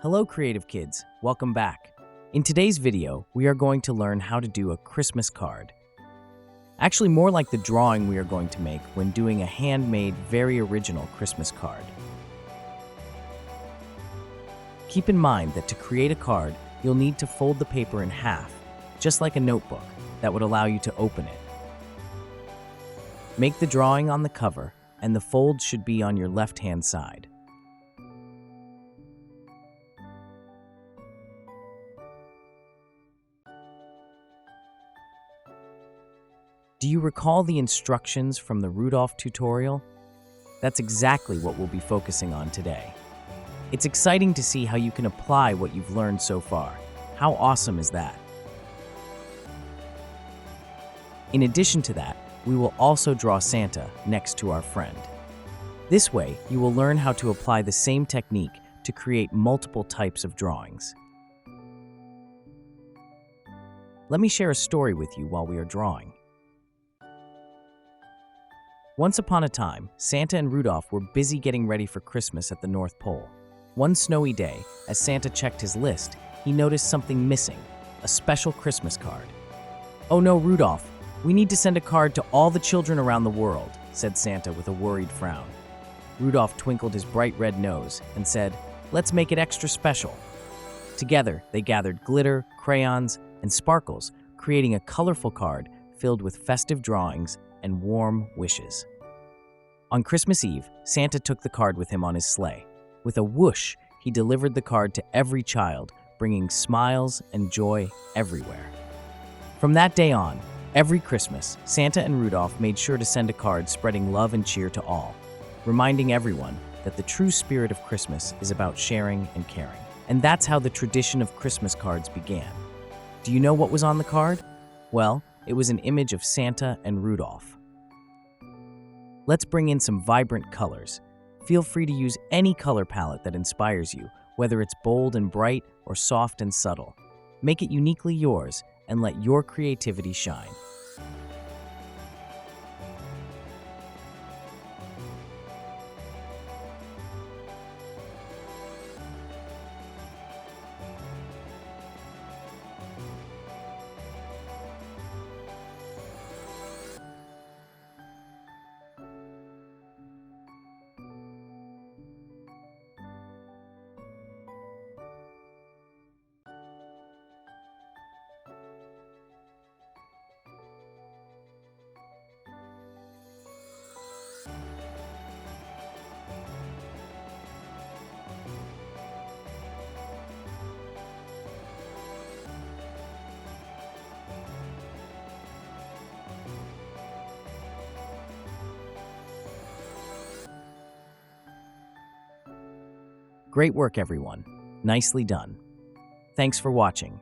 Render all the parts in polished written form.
Hello creative kids, welcome back. In today's video, we are going to learn how to do a Christmas card. Actually more like the drawing we are going to make when doing a handmade, very original Christmas card. Keep in mind that to create a card, you'll need to fold the paper in half, just like a notebook, that would allow you to open it. Make the drawing on the cover, and the fold should be on your left-hand side. Do you recall the instructions from the Rudolf tutorial? That's exactly what we'll be focusing on today. It's exciting to see how you can apply what you've learned so far. How awesome is that? In addition to that, we will also draw Santa next to our friend. This way, you will learn how to apply the same technique to create multiple types of drawings. Let me share a story with you while we are drawing. Once upon a time, Santa and Rudolph were busy getting ready for Christmas at the North Pole. One snowy day, as Santa checked his list, he noticed something missing, a special Christmas card. "Oh no, Rudolph, we need to send a card to all the children around the world," said Santa with a worried frown. Rudolph twinkled his bright red nose and said, "Let's make it extra special." Together, they gathered glitter, crayons, and sparkles, creating a colorful card filled with festive drawings and warm wishes. On Christmas Eve, Santa took the card with him on his sleigh. With a whoosh, he delivered the card to every child, bringing smiles and joy everywhere. From that day on, every Christmas, Santa and Rudolph made sure to send a card spreading love and cheer to all, reminding everyone that the true spirit of Christmas is about sharing and caring. And that's how the tradition of Christmas cards began. Do you know what was on the card? Well, it was an image of Santa and Rudolph. Let's bring in some vibrant colors. Feel free to use any color palette that inspires you, whether it's bold and bright or soft and subtle. Make it uniquely yours and let your creativity shine. Great work, everyone. Nicely done. Thanks for watching.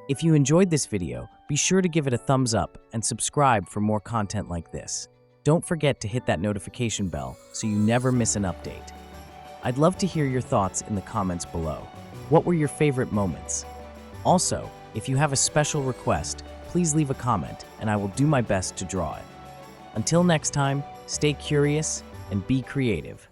If you enjoyed this video, be sure to give it a thumbs up and subscribe for more content like this. Don't forget to hit that notification bell so you never miss an update. I'd love to hear your thoughts in the comments below. What were your favorite moments? Also, if you have a special request, please leave a comment and I will do my best to draw it. Until next time, stay curious and be creative.